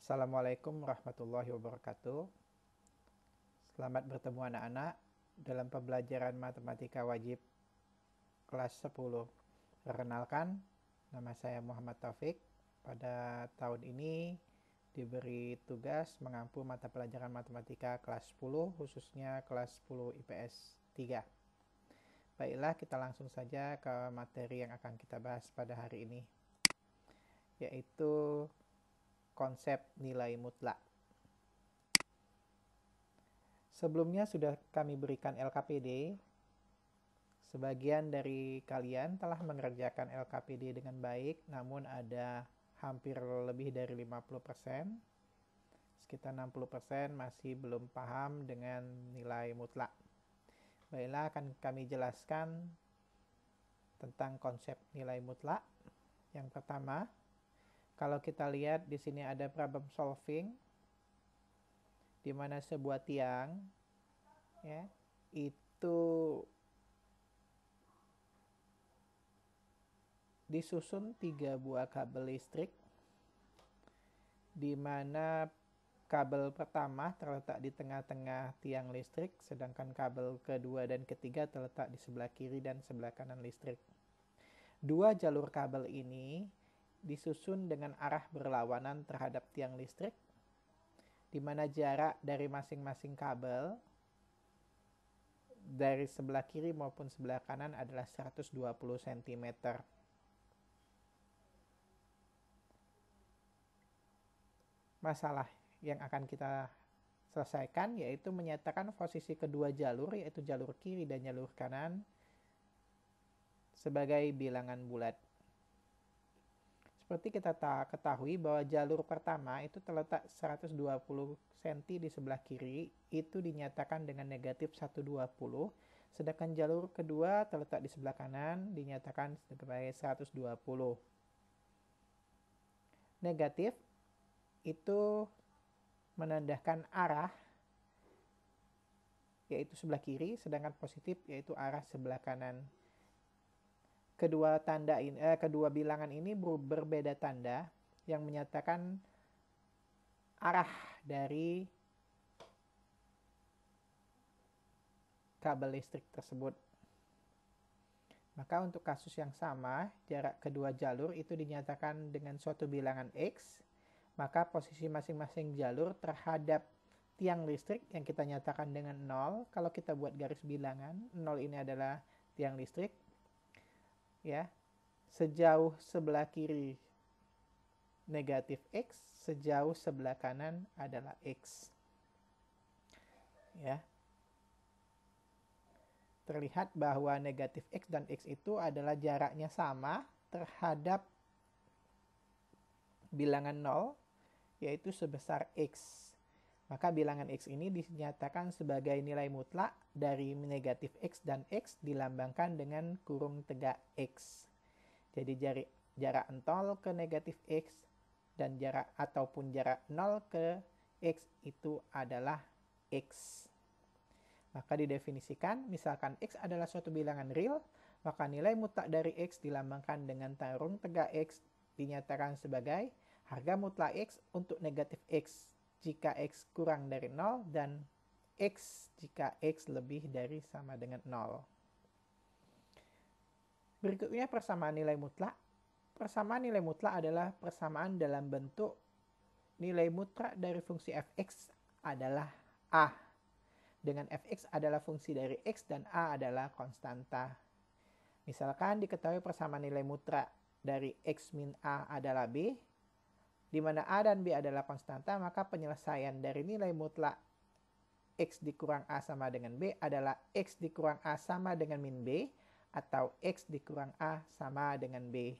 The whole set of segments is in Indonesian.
Assalamualaikum warahmatullahi wabarakatuh. Selamat bertemu anak-anak dalam pembelajaran matematika wajib kelas 10. Perkenalkan, nama saya Muhammad Taufik. Pada tahun ini diberi tugas mengampu mata pelajaran matematika kelas 10, khususnya kelas 10 IPS 3. Baiklah, kita langsung saja ke materi yang akan kita bahas pada hari ini, yaitu konsep nilai mutlak. Sebelumnya sudah kami berikan LKPD. Sebagian dari kalian telah mengerjakan LKPD dengan baik, namun ada hampir lebih dari 50%, sekitar 60% masih belum paham dengan nilai mutlak. Baiklah, akan kami jelaskan tentang konsep nilai mutlak. Yang pertama, kalau kita lihat di sini ada problem solving, di mana sebuah tiang ya, itu disusun 3 buah kabel listrik, di mana kabel pertama terletak di tengah-tengah tiang listrik, sedangkan kabel kedua dan ketiga terletak di sebelah kiri dan sebelah kanan listrik. Dua jalur kabel ini disusun dengan arah berlawanan terhadap tiang listrik, di mana jarak dari masing-masing kabel dari sebelah kiri maupun sebelah kanan adalah 120 cm. Masalah yang akan kita selesaikan yaitu menyatakan posisi kedua jalur, yaitu jalur kiri dan jalur kanan, sebagai bilangan bulat. Seperti kita ketahui bahwa jalur pertama itu terletak 120 cm di sebelah kiri, itu dinyatakan dengan negatif 120, sedangkan jalur kedua terletak di sebelah kanan dinyatakan sebagai 120. Negatif itu menandakan arah, yaitu sebelah kiri, sedangkan positif yaitu arah sebelah kanan. Kedua bilangan ini berbeda tanda yang menyatakan arah dari kabel listrik tersebut. Maka untuk kasus yang sama, jarak kedua jalur itu dinyatakan dengan suatu bilangan X, maka posisi masing-masing jalur terhadap tiang listrik yang kita nyatakan dengan 0. Kalau kita buat garis bilangan, 0 ini adalah tiang listrik, ya, sejauh sebelah kiri negatif X, sejauh sebelah kanan adalah X. Ya. Terlihat bahwa negatif X dan X itu adalah jaraknya sama terhadap bilangan 0, yaitu sebesar X. Maka bilangan X ini dinyatakan sebagai nilai mutlak dari negatif X, dan X dilambangkan dengan kurung tegak X. Jadi jarak 0 ke negatif X dan jarak 0 ke X itu adalah X. Maka didefinisikan, misalkan X adalah suatu bilangan real, maka nilai mutlak dari X dilambangkan dengan kurung tegak X, dinyatakan sebagai harga mutlak X untuk negatif X jika X kurang dari 0 dan X jika X lebih dari sama dengan 0. Berikutnya persamaan nilai mutlak. Persamaan nilai mutlak adalah persamaan dalam bentuk nilai mutlak dari fungsi fx adalah A, dengan fx adalah fungsi dari x dan A adalah konstanta. Misalkan diketahui persamaan nilai mutlak dari x min A adalah B, di mana A dan B adalah konstanta, maka penyelesaian dari nilai mutlak X dikurang A sama dengan B adalah X dikurang A sama dengan min B, atau X dikurang A sama dengan B.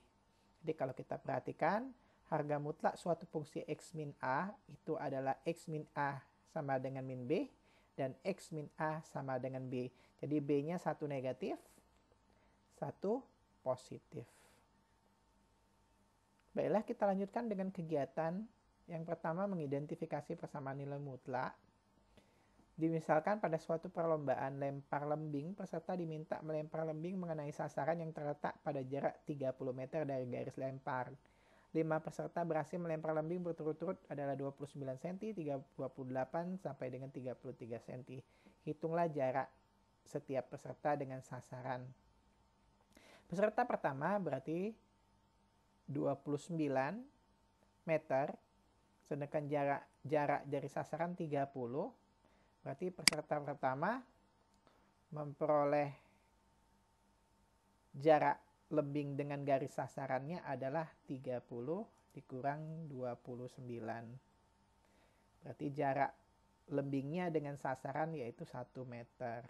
Jadi kalau kita perhatikan, harga mutlak suatu fungsi X min A itu adalah X min A sama dengan min B, dan X min A sama dengan B. Jadi B-nya satu negatif, satu positif. Baiklah, kita lanjutkan dengan kegiatan. Yang pertama, mengidentifikasi persamaan nilai mutlak. Dimisalkan pada suatu perlombaan lempar lembing, peserta diminta melempar lembing mengenai sasaran yang terletak pada jarak 30 meter dari garis lempar. 5 peserta berhasil melempar lembing berturut-turut adalah 29 cm, 28 sampai dengan 33 cm. Hitunglah jarak setiap peserta dengan sasaran. Peserta pertama berarti 29 meter, sedangkan jarak dari sasaran 30. Berarti peserta pertama memperoleh jarak lembing dengan garis sasarannya adalah 30 dikurang 29. Berarti jarak lembingnya dengan sasaran yaitu 1 meter.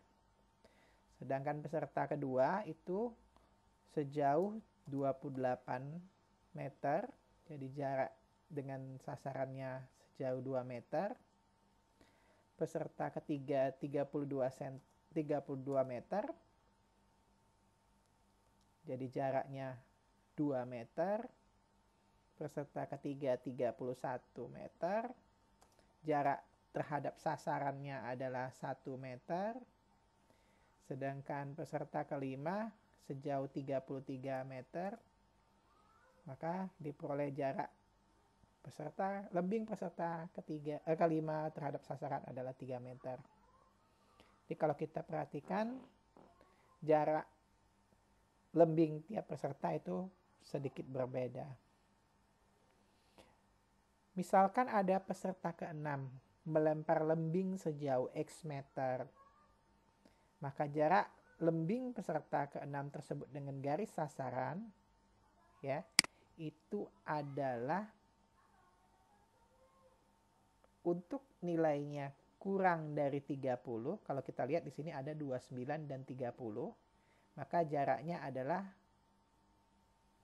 Sedangkan peserta kedua itu sejauh 28 meter. Jadi jarak dengan sasarannya sejauh 2 meter. Peserta ketiga 32 meter. Jadi jaraknya 2 meter. Peserta ketiga 31 meter. Jarak terhadap sasarannya adalah 1 meter. Sedangkan peserta kelima sejauh 33 meter. Maka diperoleh jarak lembing peserta kelima terhadap sasaran adalah 3 meter. Jadi kalau kita perhatikan jarak lembing tiap peserta itu sedikit berbeda. Misalkan ada peserta ke-6 melempar lembing sejauh X meter. Maka jarak lembing peserta ke-6 tersebut dengan garis sasaran ya, itu adalah untuk nilainya kurang dari 30. Kalau kita lihat di sini ada 29 dan 30. Maka jaraknya adalah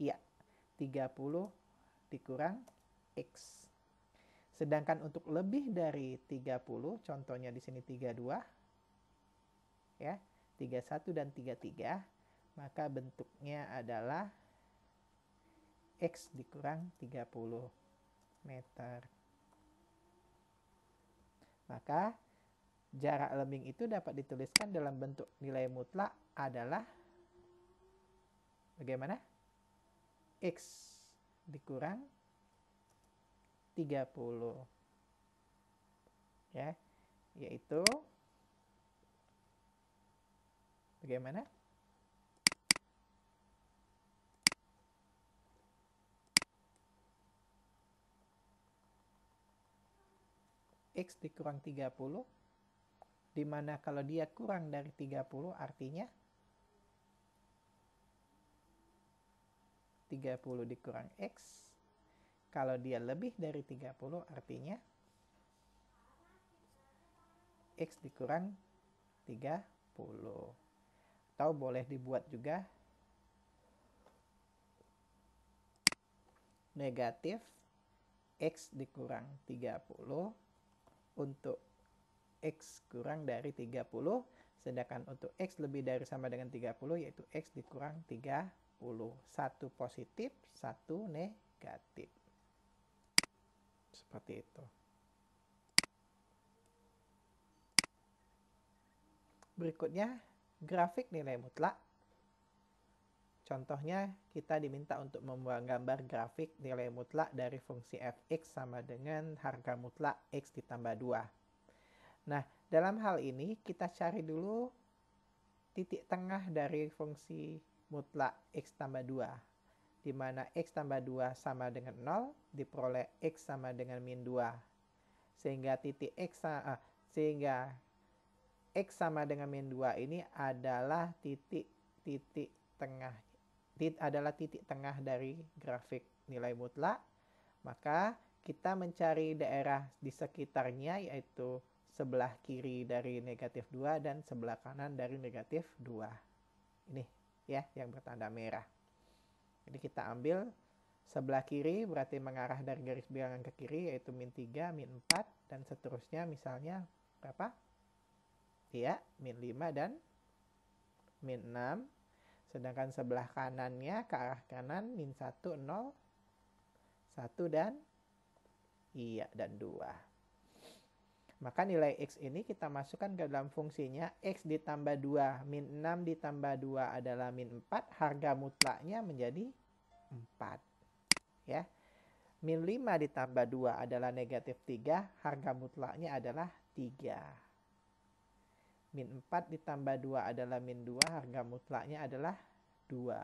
30 dikurang X. Sedangkan untuk lebih dari 30, contohnya di sini 32, ya, 31 dan 33, maka bentuknya adalah X dikurang 30 meter. Maka jarak lembing itu dapat dituliskan dalam bentuk nilai mutlak adalah bagaimana? X dikurang 30. Ya, yaitu bagaimana? X dikurang 30, di mana kalau dia kurang dari 30 artinya 30 dikurang X. Kalau dia lebih dari 30 artinya X dikurang 30. Atau boleh dibuat juga negatif X dikurang 30 untuk X kurang dari 30. Sedangkan untuk X lebih dari sama dengan 30 yaitu X dikurang 30. Satu positif, satu negatif. Seperti itu. Berikutnya, grafik nilai mutlak. Contohnya, kita diminta untuk membuat gambar grafik nilai mutlak dari fungsi fx sama dengan harga mutlak x ditambah 2. Nah, dalam hal ini kita cari dulu titik tengah dari fungsi mutlak x tambah 2. Di mana x tambah 2 sama dengan 0, diperoleh x sama dengan min 2. Sehingga x sama dengan min 2 ini adalah titik tengah dari grafik nilai mutlak. Maka kita mencari daerah di sekitarnya, yaitu sebelah kiri dari negatif 2 dan sebelah kanan dari negatif 2. Ini ya yang bertanda merah. Jadi kita ambil sebelah kiri berarti mengarah dari garis bilangan ke kiri, yaitu min 3, min 4, dan seterusnya, misalnya berapa? Ya, min 5 dan min 6. Sedangkan sebelah kanannya ke arah kanan min 1, 0, 1 dan 2. Maka nilai X ini kita masukkan ke dalam fungsinya X ditambah 2, min 6 ditambah 2 adalah min 4, harga mutlaknya menjadi 4. Ya. Min 5 ditambah 2 adalah negatif 3, harga mutlaknya adalah 3. Min 4 ditambah 2 adalah min 2, harga mutlaknya adalah 2.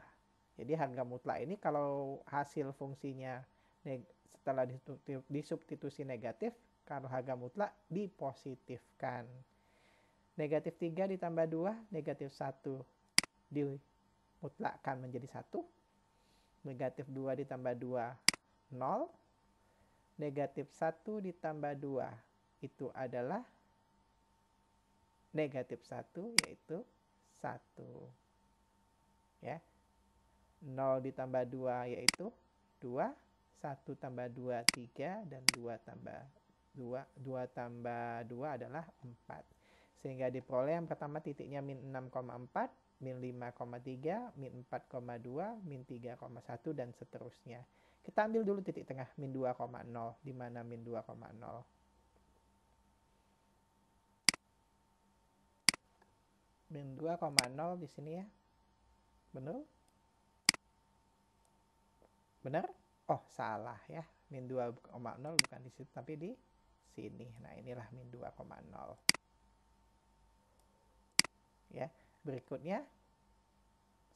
Jadi harga mutlak ini kalau hasil fungsinya setelah disubstitusi negatif, kalau harga mutlak dipositifkan. Negatif 3 ditambah 2, negatif 1 dimutlakkan menjadi 1. Negatif 2 ditambah 2, 0. Negatif 1 ditambah 2 itu adalah negatif 1, yaitu 1. Ya. 0 ditambah 2 yaitu 2. 1 tambah 2, 3. Dan 2 tambah 2 adalah 4. Sehingga diperoleh yang pertama titiknya min 6,4, min 5,3, min 4,2, min 3,1, dan seterusnya. Kita ambil dulu titik tengah min 2,0. Di mana min 2,0? Min 2,0 di sini ya. Benar? Benar? Oh, salah ya. Min 2,0 bukan di situ tapi di sini. Nah, inilah min 2,0. Ya. Berikutnya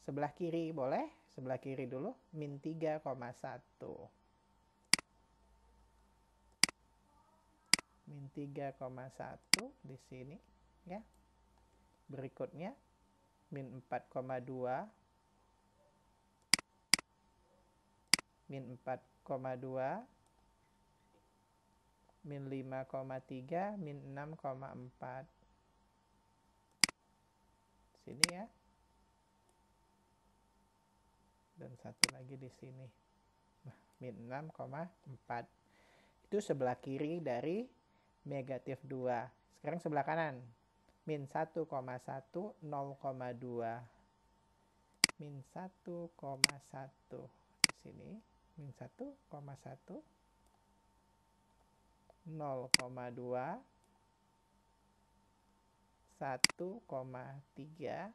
sebelah kiri boleh? Sebelah kiri dulu min 3,1. Min 3,1 di sini ya. Berikutnya min 4,2, min 4,2, min 5,3, min 6,4. Sini ya. Dan satu lagi di sini. Nah, min 6,4. Itu sebelah kiri dari negatif 2. Sekarang sebelah kanan. Min 1,1, 0,2. Min 1,1 di sini. Min 1,1, 0,2, 1,3.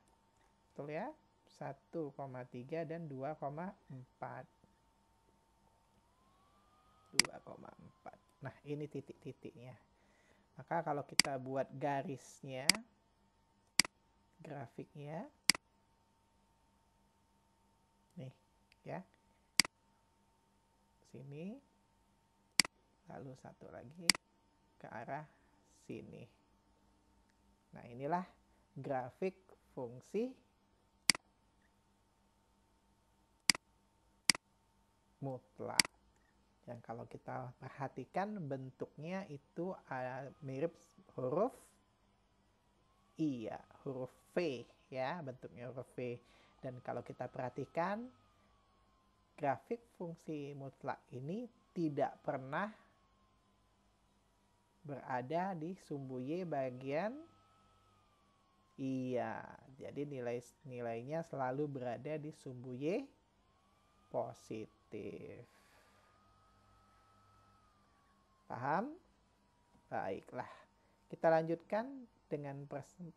Betul ya? 1,3 dan 2,4. 2,4. Nah, ini titik-titiknya. Maka kalau kita buat garisnya, grafiknya, nih ya, sini, lalu satu lagi ke arah sini. Nah, inilah grafik fungsi mutlak. Yang kalau kita perhatikan bentuknya itu mirip huruf I ya, huruf V ya, bentuknya huruf V. Dan kalau kita perhatikan grafik fungsi mutlak ini tidak pernah berada di sumbu Y bagian iya. Jadi nilainya selalu berada di sumbu Y positif. Paham? Baiklah. Kita lanjutkan dengan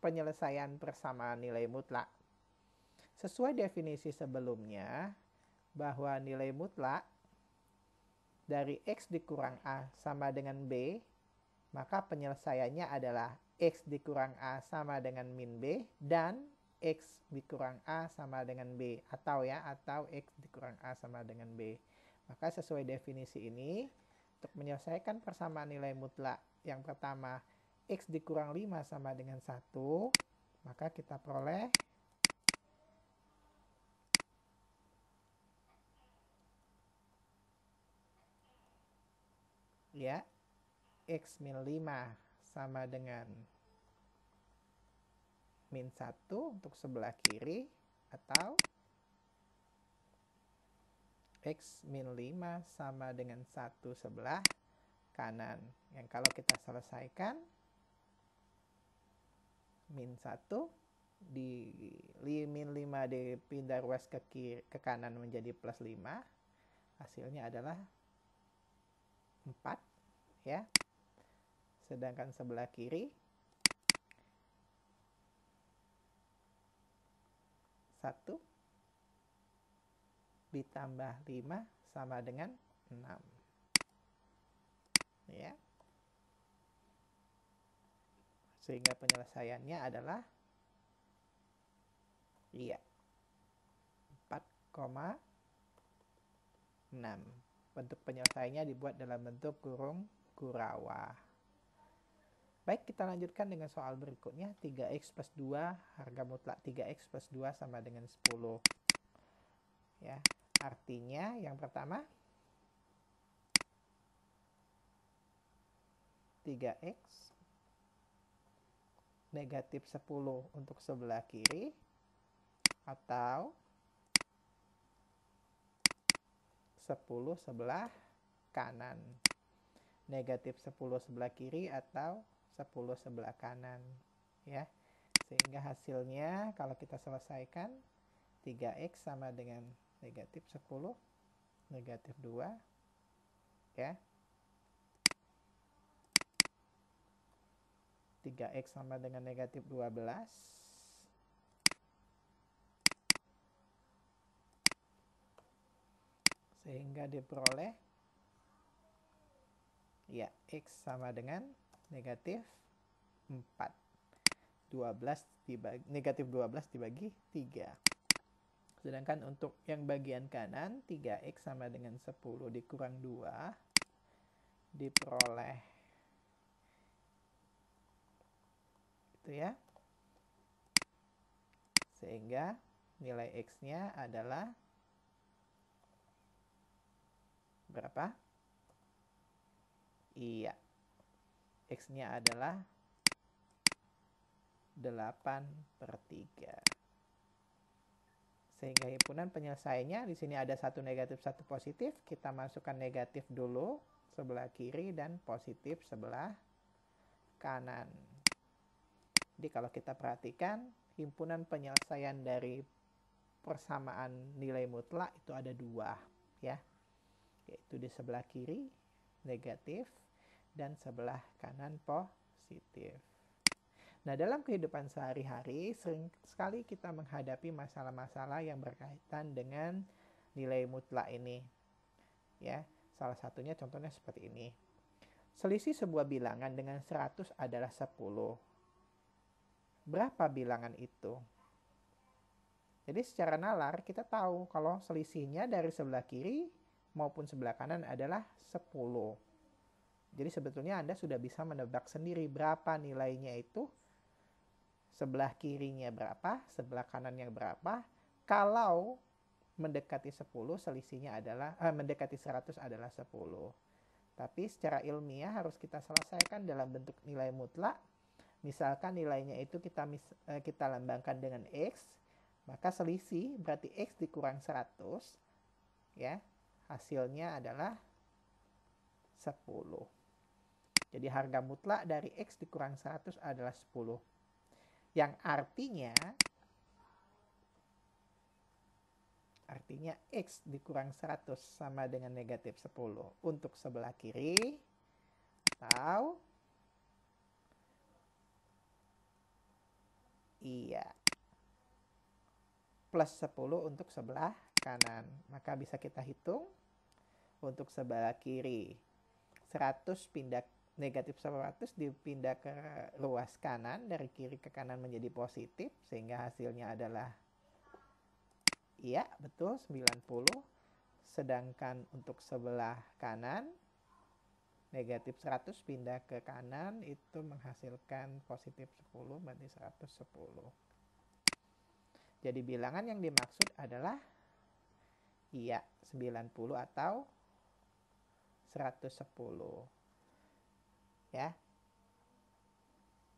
penyelesaian persamaan nilai mutlak. Sesuai definisi sebelumnya, bahwa nilai mutlak dari X dikurang A sama dengan B, maka penyelesaiannya adalah X dikurang A sama dengan min B dan X dikurang A sama dengan B. Atau X dikurang A sama dengan B. Maka sesuai definisi ini, untuk menyelesaikan persamaan nilai mutlak yang pertama, X dikurang 5 sama dengan 1, maka kita peroleh ya, X min 5 sama dengan min 1 untuk sebelah kiri, atau X min 5 sama dengan 1 sebelah kanan. Yang kalau kita selesaikan, min 1 di min 5 dipindah ruas ke kanan menjadi plus 5. Hasilnya adalah 4 ya. Sedangkan sebelah kiri 1 ditambah 5 sama dengan 6. Ya. Sehingga penyelesaiannya adalah 4,6. Bentuk penyelesaiannya dibuat dalam bentuk kurung Kurowa. Baik, kita lanjutkan dengan soal berikutnya. 3x plus 2, harga mutlak 3x plus 2 sama dengan 10. Ya, artinya yang pertama 3x negatif 10 untuk sebelah kiri atau 10 sebelah kanan. Negatif 10 sebelah kiri atau 10 sebelah kanan. Ya, sehingga hasilnya kalau kita selesaikan 3x sama dengan negatif 10, negatif 2. Ya. 3x sama dengan negatif 12. Sehingga diperoleh ya x sama dengan negatif 4. Negatif 12 dibagi 3. Sedangkan untuk yang bagian kanan 3x sama dengan 10 dikurang 2 diperoleh itu ya. Sehingga nilai x-nya adalah berapa? Iya. X-nya adalah 8/3. Sehingga himpunan penyelesaiannya di sini ada satu negatif, satu positif. Kita masukkan negatif dulu sebelah kiri dan positif sebelah kanan. Jadi kalau kita perhatikan, himpunan penyelesaian dari persamaan nilai mutlak itu ada 2, ya. Yaitu di sebelah kiri negatif dan sebelah kanan positif. Nah, dalam kehidupan sehari-hari sering sekali kita menghadapi masalah-masalah yang berkaitan dengan nilai mutlak ini. Ya, salah satunya contohnya seperti ini. Selisih sebuah bilangan dengan 100 adalah 10. Berapa bilangan itu? Jadi secara nalar kita tahu kalau selisihnya dari sebelah kiri maupun sebelah kanan adalah 10. Jadi sebetulnya Anda sudah bisa menebak sendiri berapa nilainya itu. Sebelah kirinya berapa, sebelah kanannya berapa. Kalau mendekati 10 selisihnya adalah mendekati 100 adalah 10. Tapi secara ilmiah harus kita selesaikan dalam bentuk nilai mutlak. Misalkan nilainya itu kita lambangkan dengan X, maka selisih berarti X dikurang 100, ya, hasilnya adalah 10. Jadi harga mutlak dari X dikurang 100 adalah 10. Yang artinya X dikurang 100 sama dengan negatif 10 untuk sebelah kiri atau iya plus 10 untuk sebelah kanan. Maka bisa kita hitung untuk sebelah kiri 100 pindah negatif 100 dipindah ke ruas kanan, dari kiri ke kanan menjadi positif, sehingga hasilnya adalah iya betul 90. Sedangkan untuk sebelah kanan negatif 100 pindah ke kanan itu menghasilkan positif 10 berarti 110. Jadi bilangan yang dimaksud adalah iya 90 atau 110. Ya.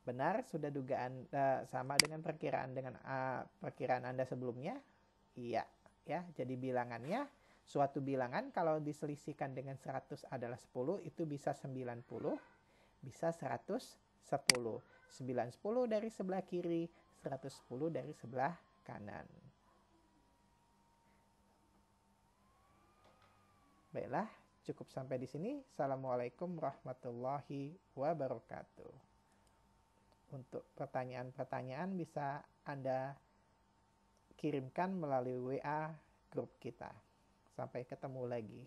Benar, sudah dugaan sama dengan perkiraan Anda sebelumnya? Iya, ya. Jadi bilangannya suatu bilangan kalau diselisihkan dengan 100 adalah 10, itu bisa 90, bisa 110. 90 dari sebelah kiri, 110 dari sebelah kanan. Baiklah, cukup sampai di sini. Assalamualaikum warahmatullahi wabarakatuh. Untuk pertanyaan-pertanyaan bisa Anda kirimkan melalui WA grup kita. Sampai ketemu lagi.